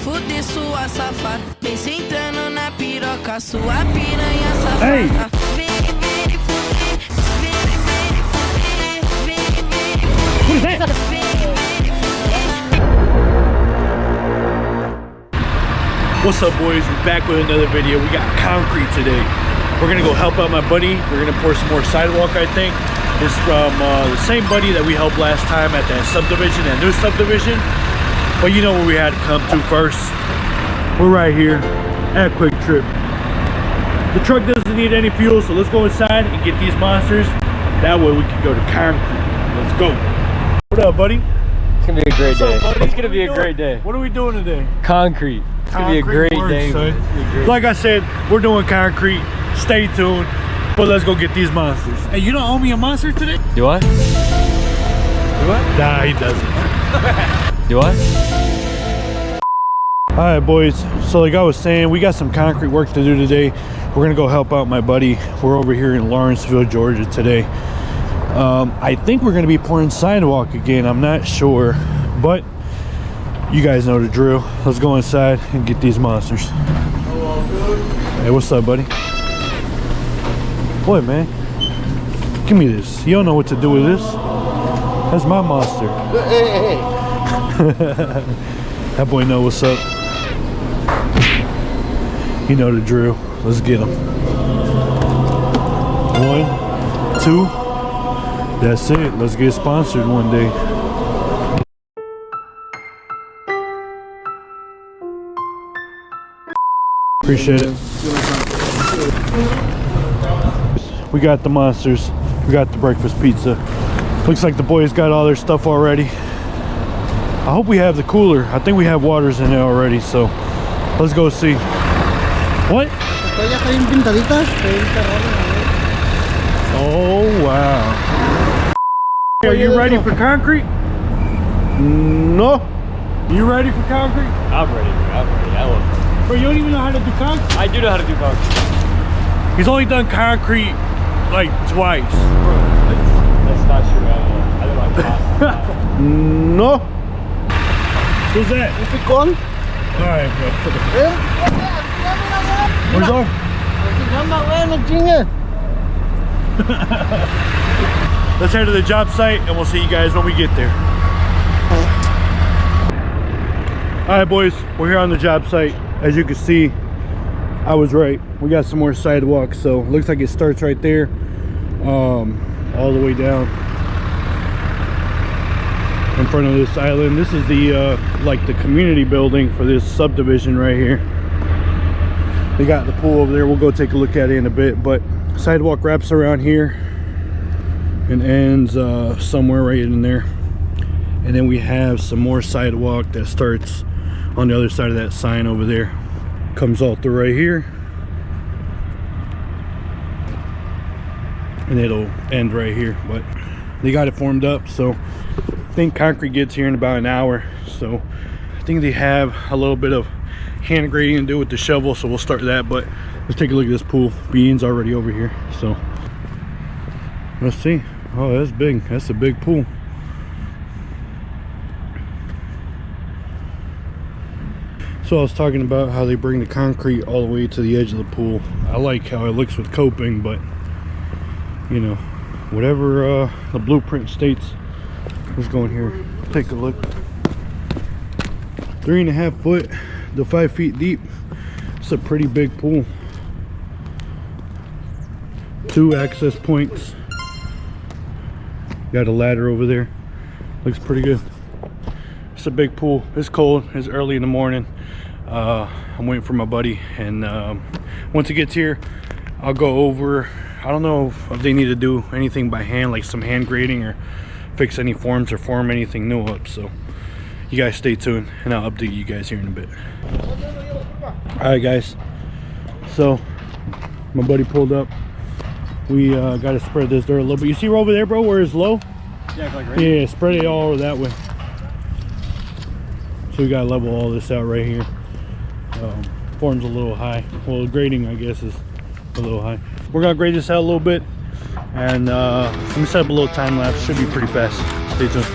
fuder sua safada. Vem sentando na piroca, sua piranha safada. Vem, vem fuder, vem fuder, vem fuder, What's up, boys? We're back with another video. We got concrete today. We're gonna go help out my buddy. We're gonna pour some more sidewalk, I think. This is from the same buddy that we helped last time at that subdivision, that new subdivision. But you know where we had to come to first. We're right here at Quick Trip. The truck doesn't need any fuel, so let's go inside and get these monsters. That way we can go to concrete. Let's go. What up, buddy? It's gonna be a great day. Up, It's gonna be a great day. What are we doing today? Concrete. It's gonna be a great day. Like I said, we're doing concrete. Stay tuned. But let's go get these monsters. Hey, you don't owe me a monster today? Do I? Do I? Nah, he doesn't. Do I? All right, boys. So like I was saying, we got some concrete work to do today. We're gonna go help out my buddy. We're over here in Lawrenceville, Georgia today. I think we're gonna be pouring sidewalk again. I'm not sure, but you guys know the drill. Let's go inside and get these monsters. Hey, what's up, buddy? Boy, man, give me this. You don't know what to do with this. That's my monster. That boy know what's up. You know the drill. Let's get him. 1, 2. That's it. Let's get sponsored one day. Appreciate it. We got the monsters. We got the breakfast pizza. Looks like the boys got all their stuff already. I hope we have the cooler. I think we have waters in there already, so let's go see. What? Oh, wow. Are you ready for concrete? No. You ready for concrete? I'm ready. I love it. Bro, you don't even know how to do concrete? I do know how to do concrete. He's only done concrete like twice. Bro, that's not true. I don't like pasta. No. Who's that? Alright, bro. Where's on? Let's head to the job site and we'll see you guys when we get there. Alright, boys, we're here on the job site. As you can see, I was right. We got some more sidewalks, so looks like it starts right there, all the way down in front of this island. This is the like the community building for this subdivision right here. They got the pool over there. We'll go take a look at it in a bit, but sidewalk wraps around here and ends somewhere right in there, and then we have some more sidewalk that starts on the other side of that sign over there. Comes all through right here, and it'll end right here. But they got it formed up, so I think concrete gets here in about an hour. So I think they have a little bit of hand grading to do with the shovel, so we'll start that. But let's take a look at this pool. Bean's already over here, so let's see. Oh, that's big. That's a big pool. So I was talking about how they bring the concrete all the way to the edge of the pool. I like how it looks with coping, but you know, whatever the blueprint states. Let's go in here, take a look. 3.5 foot to 5 feet deep. It's a pretty big pool. 2 access points. Got a ladder over there. Looks pretty good. It's a big pool. It's cold. It's early in the morning. I'm waiting for my buddy, and once he gets here, I'll go over. I don't know if they need to do anything by hand, like some hand grading, or fix any forms or form anything new up. So you guys stay tuned, and I'll update you guys here in a bit. All right, guys. So my buddy pulled up. We got to spread this dirt a little bit. You see over there, bro, where it's low? Yeah, like right Yeah, spread it all over that way. So we gotta level all this out right here. Form's a little high. Well, the grading, I guess, is a little high. We're gonna grade this out a little bit, and let me set up a little time lapse. Should be pretty fast. Stay tuned.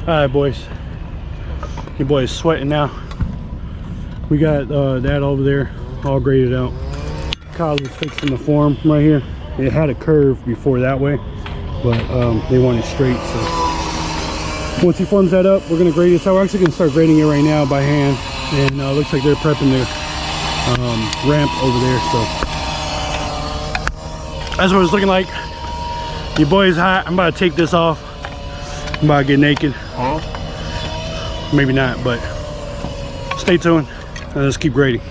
All right, boys. Your boy is sweating now. We got that over there all graded out. Kyle's fixing the form right here. It had a curve before that way, but they want it straight. So once he forms that up, we're gonna grade this out. We're actually gonna start grading it right now by hand, and looks like they're prepping their ramp over there. So that's what it's looking like. Your boy is hot. I'm about to take this off. I'm about to get naked. Maybe not, but stay tuned and let's keep grading.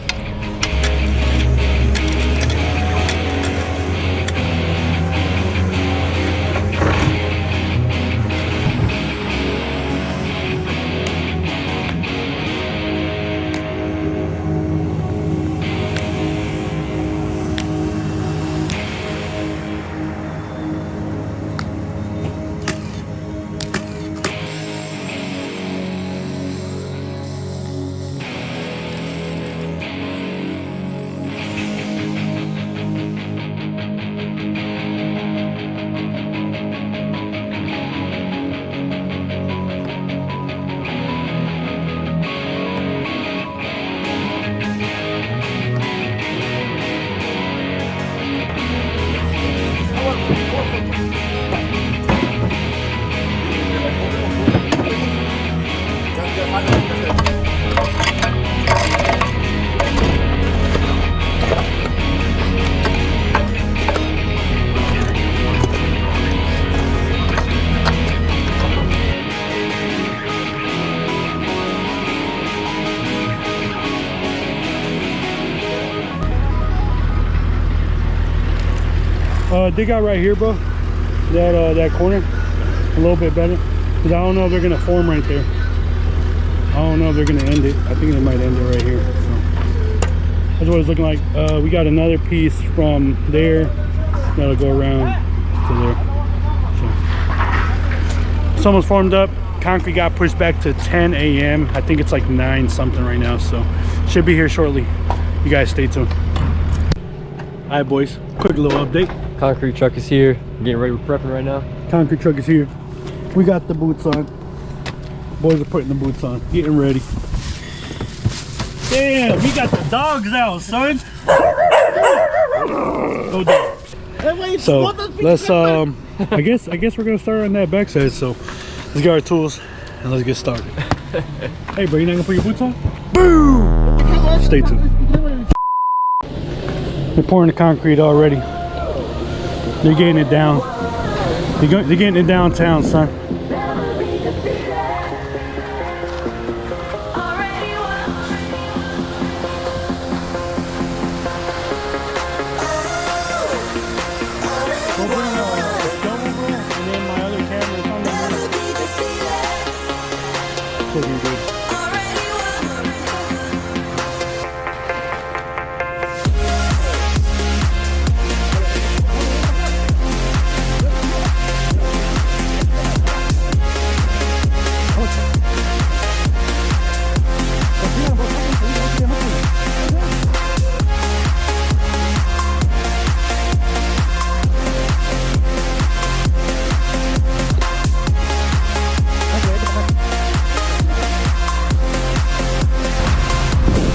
Dig out right here, bro. That corner a little bit better, because I don't know if they're gonna form right there. I don't know if they're gonna end it. I think they might end it right here. So that's what it's looking like. We got another piece from there that'll go around to there. So it's almost formed up. Concrete got pushed back to 10 a.m. I think it's like 9 something right now, so should be here shortly. You guys stay tuned. All right, boys, quick little update. Concrete truck is here. Getting ready for prepping right now. Concrete truck is here. We got the boots on. Boys are putting the boots on, getting ready. Damn, we got the dogs out, son. Go dogs. So let's I guess we're gonna start on that backside. So let's get our tools and let's get started. Hey, bro, you not gonna put your boots on? Boom! Stay tuned. They're pouring the concrete already. They're getting it down. They're getting it downtown, son. Looking good.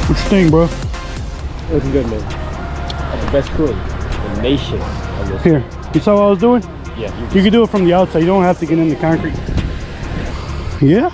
What you think, bro? Looking good, man. That's the best crew in the nation. On this. Here, you saw what I was doing? Yeah. You can do it from the outside. You don't have to get in the concrete. Yeah.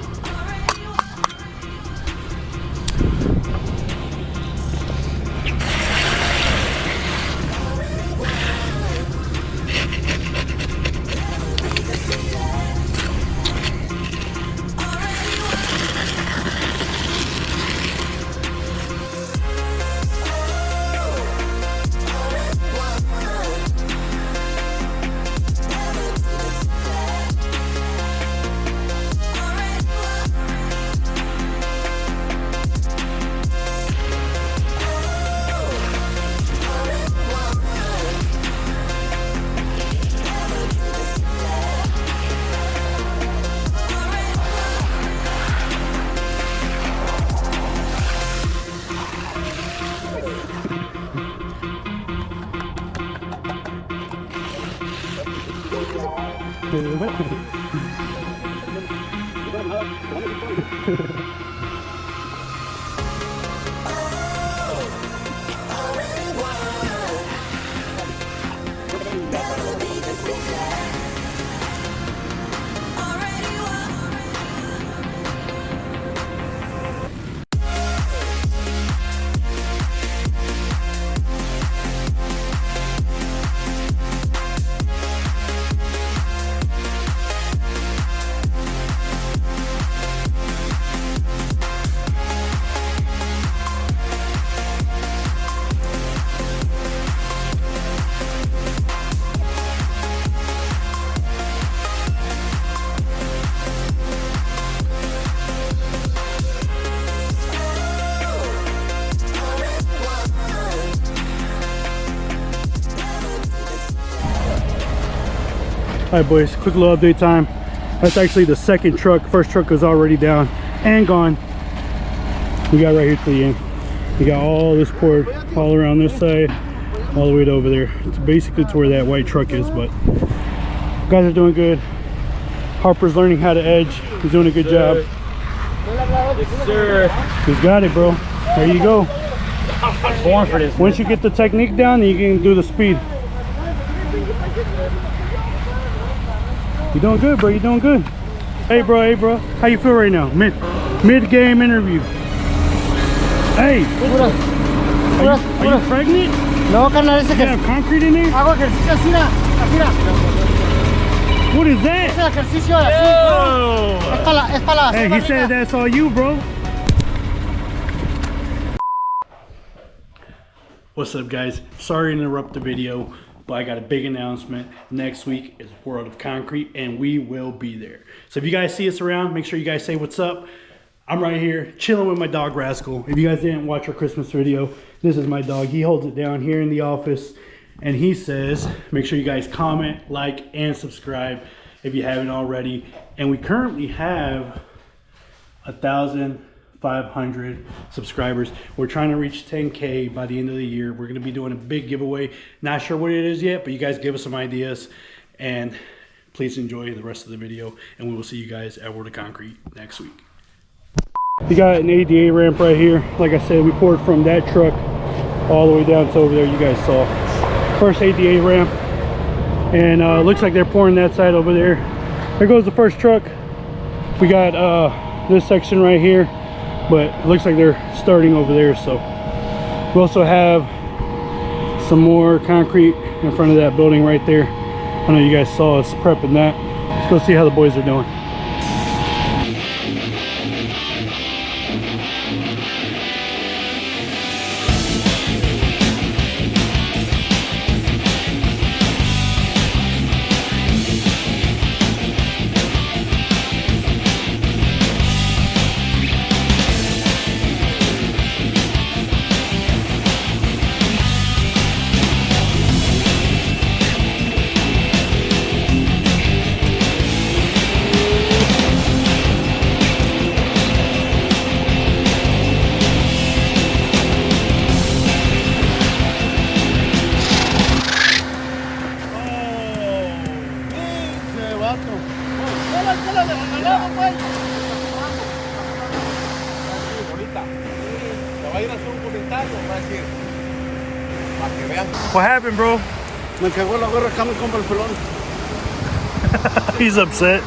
All right, boys, quick little update time. That's actually the second truck. First truck was already down and gone. We got right here to the end. We got all this poured all around this side, all the way to over there. It's basically to where that white truck is, but guys are doing good. Harper's learning how to edge. He's doing a good job. Yes, sir. He's got it, bro. There you go. I'm born for this. Once you get the technique down, then you can do the speed. You're doing good, bro. You're doing good. Hey, bro. Hey, bro. How you feel right now? Mid-game interview. Hey. Are you pregnant? No, carnal, ese You have concrete in there? hago ejercicio así, así. What is that? Ese ejercicio así. Es para la Hey, he said that's all you, bro. What's up, guys? Sorry to interrupt the video, but I got a big announcement. Next week is World of Concrete, and we will be there. So if you guys see us around, make sure you guys say what's up. I'm right here chilling with my dog Rascal. If you guys didn't watch our Christmas video, this is my dog. He holds it down here in the office, and he says make sure you guys comment, like, and subscribe if you haven't already. And we currently have 1,500 subscribers. We're trying to reach 10K by the end of the year. We're going to be doing a big giveaway. Not sure what it is yet, but you guys give us some ideas, and please enjoy the rest of the video, and we will see you guys at World of Concrete next week. We got an ADA ramp right here. Like I said, we poured from that truck all the way down to over there. You guys saw first ADA ramp, and looks like they're pouring that side over there. There goes the first truck. We got this section right here, but it looks like they're starting over there. So we also have some more concrete in front of that building right there. I know you guys saw us prepping that. Let's go see how the boys are doing. What happened, bro? Me cagó la gorra acá mi compa el pelón. He's upset.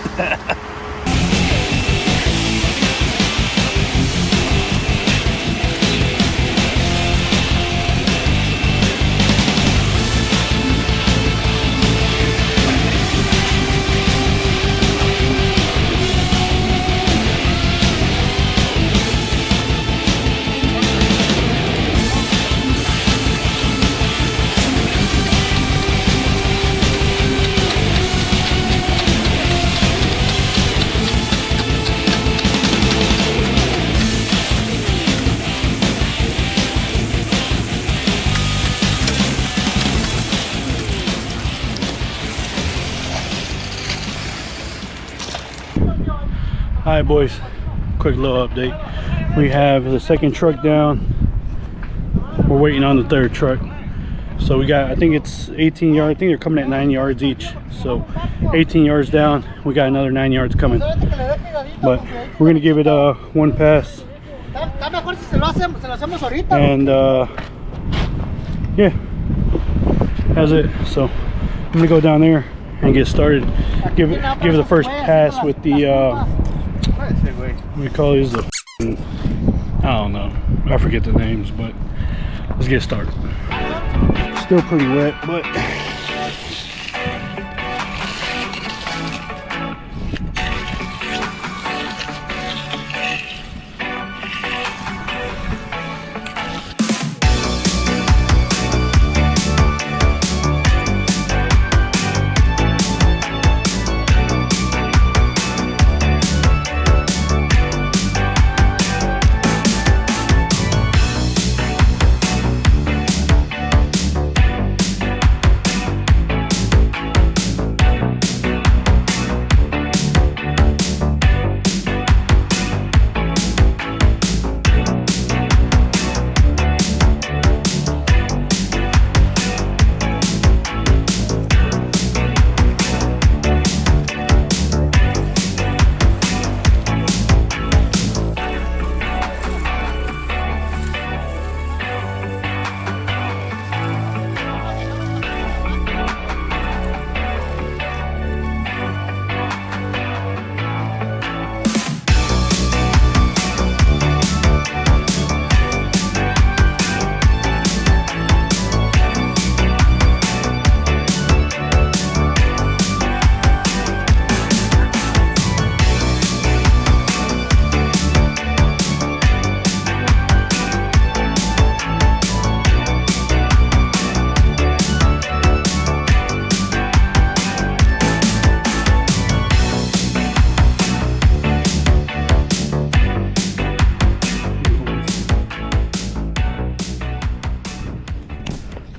All right, boys, quick little update. We have the second truck down. We're waiting on the third truck. So we got, I think it's 18 yards. I think they're coming at 9 yards each. So 18 yards down, we got another 9 yards coming. But we're gonna give it one pass. And yeah, that's it. So I'm gonna go down there and get started. Give it the first pass with the what do we call these? The I don't know. I forget the names, but let's get started. Still pretty wet, but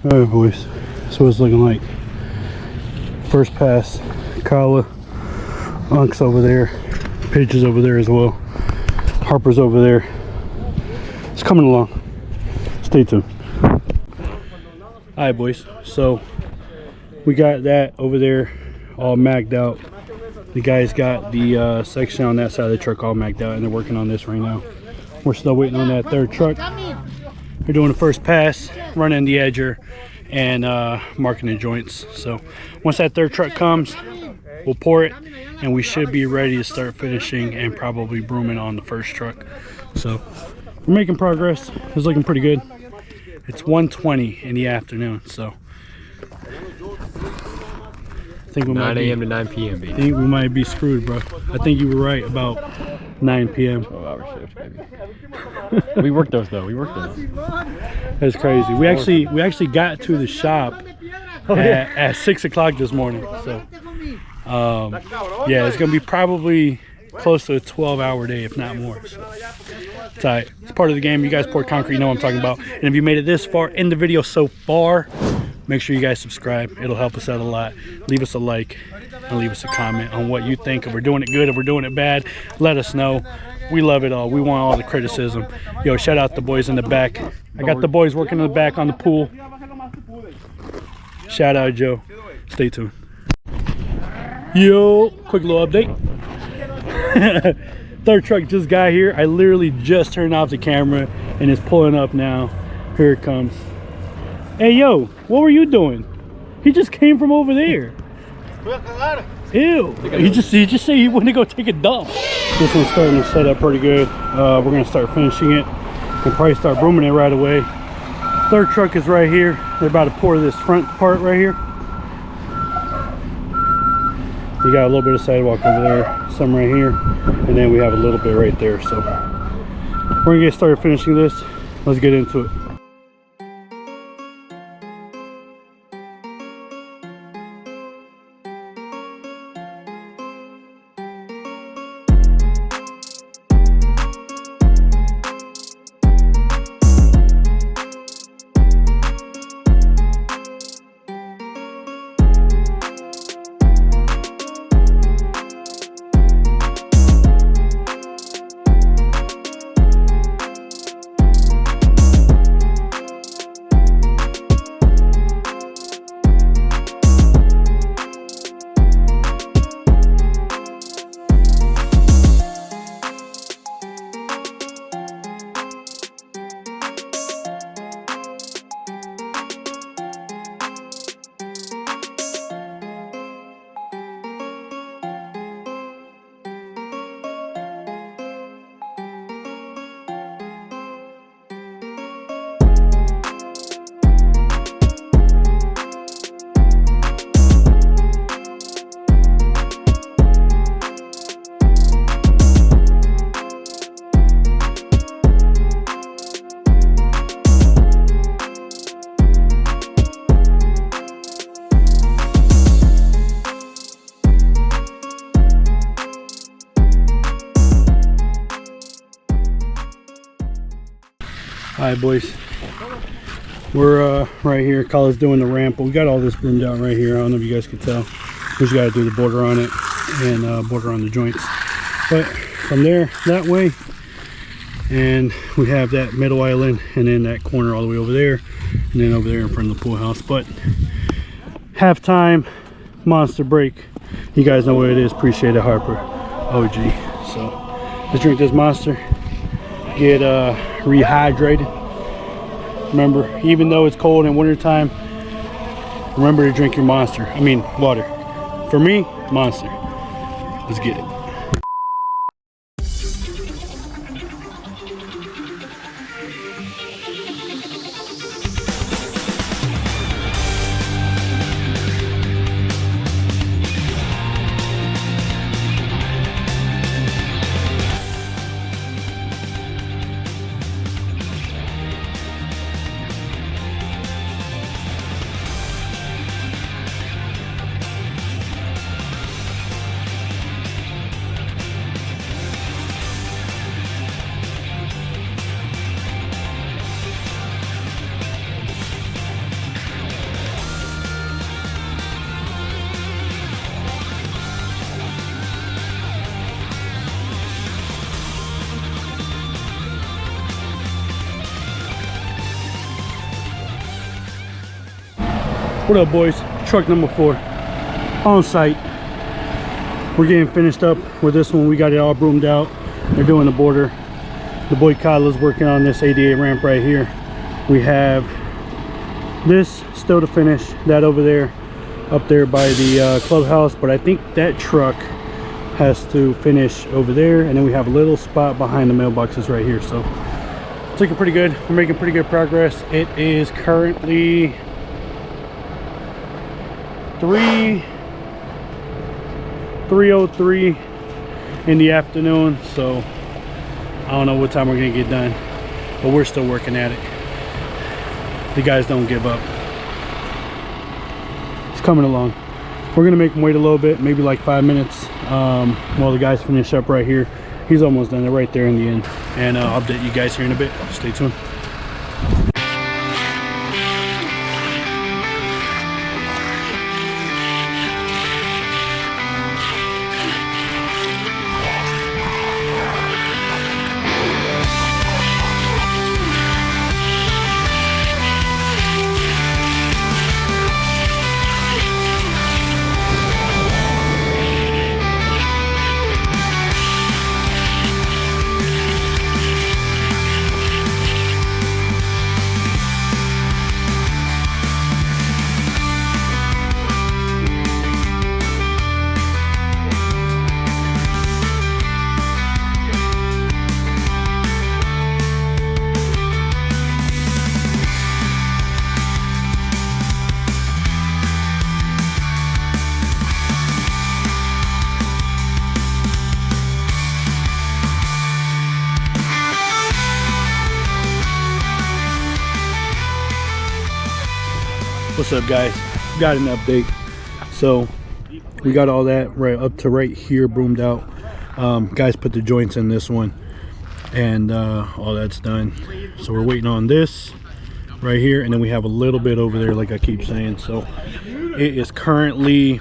alright boys, that's what it's looking like. First pass, Kala, Unk's over there, Paige is over there as well, Harper's over there. It's coming along. Stay tuned. Alright boys, so we got that over there all magged out. The guys got the section on that side of the truck all magged out and they're working on this right now. We're still waiting on that third truck. We're doing the first pass, running the edger, and marking the joints. So once that third truck comes, we'll pour it, and we should be ready to start finishing and probably brooming on the first truck. So we're making progress. It's looking pretty good. It's 1:20 in the afternoon, so I think we 9 a.m. to 9 p.m. I think we might be screwed, bro. I think you were right about 9 p.m. 12-hour shift, baby. We worked those though. We worked those. That's crazy. We actually got to the shop at 6 o'clock this morning. So yeah, it's gonna be probably close to a 12-hour day, if not more. So it's alright. It's part of the game. You guys pour concrete, you know what I'm talking about. And if you made it this far in the video so far, make sure you guys subscribe. It'll help us out a lot. Leave us a like and leave us a comment on what you think. If we're doing it good, if we're doing it bad, let us know. We love it all. We want all the criticism. Yo, shout out the boys in the back. I got the boys working in the back on the pool. Shout out Joe. Stay tuned. Yo, quick little update. Third truck just got here. I literally just turned off the camera and it's pulling up now. Here it comes. Hey yo, what were you doing? He just came from over there. Ew. He just said he wanted to go take a dump. This one's starting to set up pretty good. We're gonna start finishing it and probably start brooming it right away. Third truck is right here. They're about to pour this front part right here. You got a little bit of sidewalk over there, some right here, and then we have a little bit right there. So we're gonna get started finishing this. Let's get into it. Alright boys, we're right here. Kala's doing the ramp, but we got all this broomed out right here. I don't know if you guys can tell. We just got to do the border on it and border on the joints. But from there, that way, and we have that middle island and then that corner all the way over there and then over there in front of the pool house. But halftime monster break, you guys know what it is. Appreciate it, Harper OG. So let's drink this monster, get rehydrated. Remember, even though it's cold in winter time, remember to drink your monster. I mean water. For me, monster. Let's get it. What up boys, truck number 4 on site. We're getting finished up with this one. We got it all broomed out. They're doing the border. The boy Kyla's working on this ADA ramp right here. We have this still to finish, that over there up there by the clubhouse, but I think that truck has to finish over there, and then we have a little spot behind the mailboxes right here. So it's looking pretty good. We're making pretty good progress. It is currently 3:03 in the afternoon, so I don't know what time we're gonna get done, but we're still working at it. The guys don't give up. It's coming along. We're gonna make them wait a little bit, maybe like 5 minutes, while the guys finish up right here. He's almost done. They're right there in the end, and I'll update you guys here in a bit. Stay tuned. What's up guys, got an update. So we got all that right up to right here broomed out. Guys put the joints in this one, and all that's done. So we're waiting on this right here, and then we have a little bit over there like I keep saying. So it is currently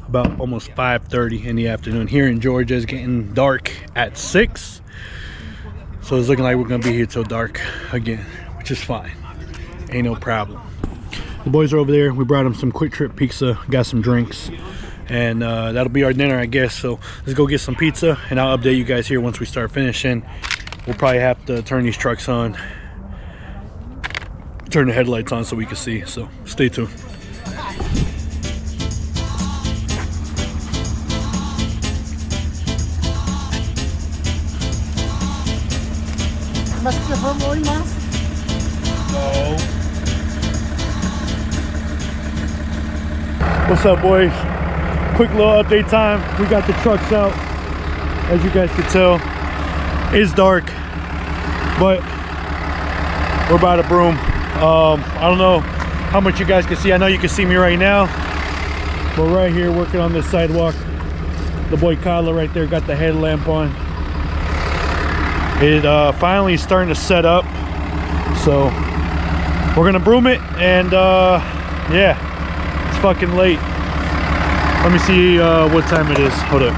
about almost 5:30 in the afternoon. Here in Georgia it's getting dark at 6, so it's looking like we're gonna be here till dark again, which is fine. Ain't no problem. The boys are over there. We brought them some quick trip pizza, got some drinks, and that'll be our dinner, I guess. So let's go get some pizza, and I'll update you guys here once we start finishing. We'll probably have to turn these trucks on, turn the headlights on so we can see. So stay tuned. Mas que vamos hoy más. No. What's up boys, quick little update time. We got the trucks out. As you guys can tell, it's dark, but we're about to broom. I don't know how much you guys can see. I know you can see me right now, but right here working on this sidewalk. The boy Kyla right there got the headlamp on. It finally starting to set up, so we're gonna broom it, and yeah, it's fucking late. Let me see what time it is. Hold up.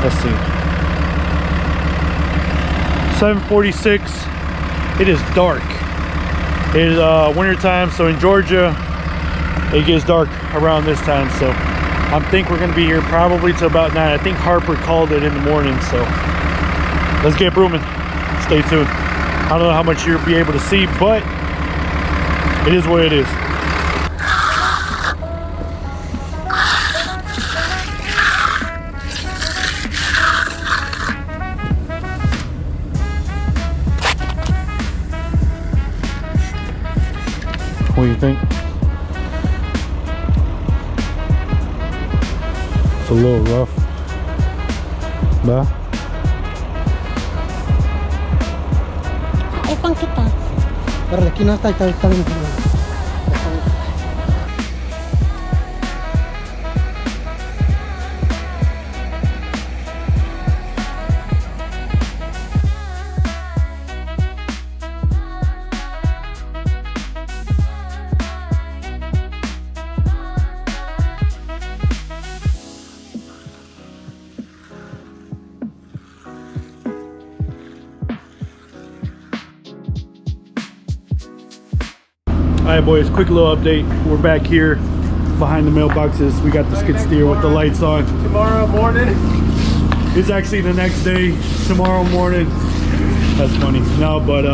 Let's see. 7:46. It is dark. It is winter time, so in Georgia it gets dark around this time. So I think we're gonna be here probably till about 9. I think Harper called it in the morning, so let's get brooming. Stay tuned. I don't know how much you'll be able to see, but it is what it is. What do you think? It's a little rough. Bah? Epang kita. Pero aquí no está bien. Alright boys, quick little update. We're back here behind the mailboxes. We got the skid steer with the lights on. Tomorrow morning. It's actually the next day, tomorrow morning. That's funny. No, but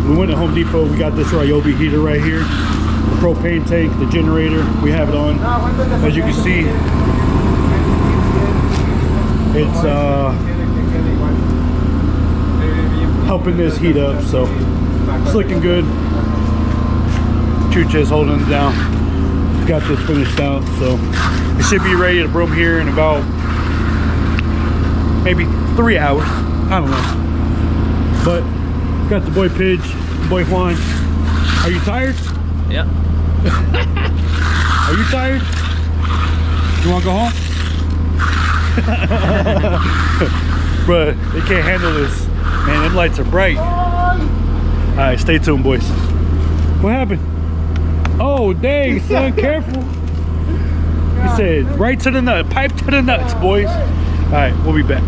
we went to Home Depot. We got this Ryobi heater right here. The propane tank, the generator, we have it on. As you can see, it's helping this heat up, so it's looking good. Chucha's holding it down. Got this finished out, so it should be ready to broom here in about maybe 3 hours. I don't know. But got the boy Pidge, the boy Juan. Are you tired? Yeah. Are you tired? You want to go home? Bruh, they can't handle this. Man, them lights are bright. Alright, stay tuned, boys. What happened? Oh, dang, son, careful. He said, right to the nut, pipe to the nuts, boys. All right, we'll be back.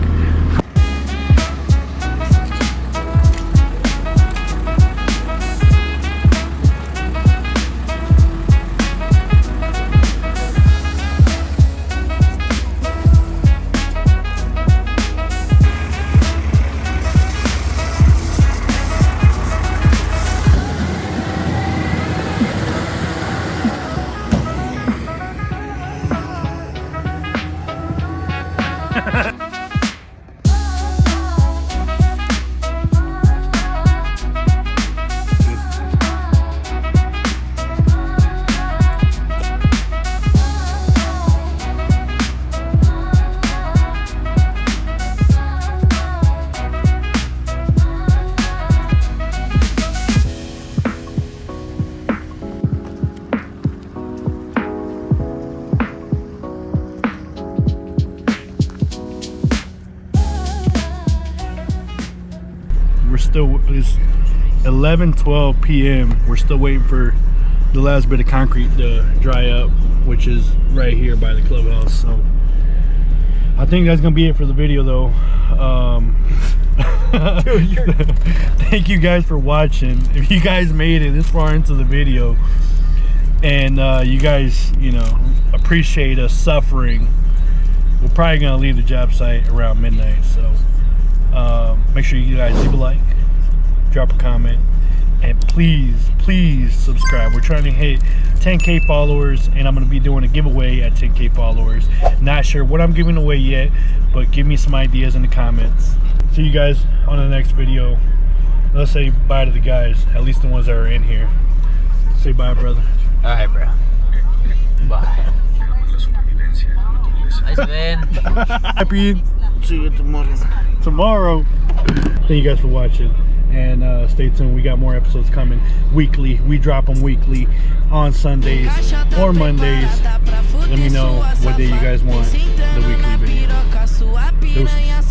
It's 11:12 p.m. We're still waiting for the last bit of concrete to dry up, which is right here by the clubhouse. So I think that's gonna be it for the video, though. Thank you guys for watching. If you guys made it this far into the video, and you guys, you know, appreciate us suffering, we're probably gonna leave the job site around midnight. So make sure you guys leave a like, drop a comment, and please subscribe. We're trying to hit 10K followers, and I'm going to be doing a giveaway at 10K followers. Not sure what I'm giving away yet, but give me some ideas in the comments. See you guys on the next video. Let's say bye to the guys, at least the ones that are in here. Say bye, brother. All right, bro. Bye. Nice, man. Happy See you tomorrow. Thank you guys for watching, and stay tuned. We got more episodes coming weekly. We drop them weekly on Sundays or Mondays. Let me know what day you guys want the weekly video. Deuces.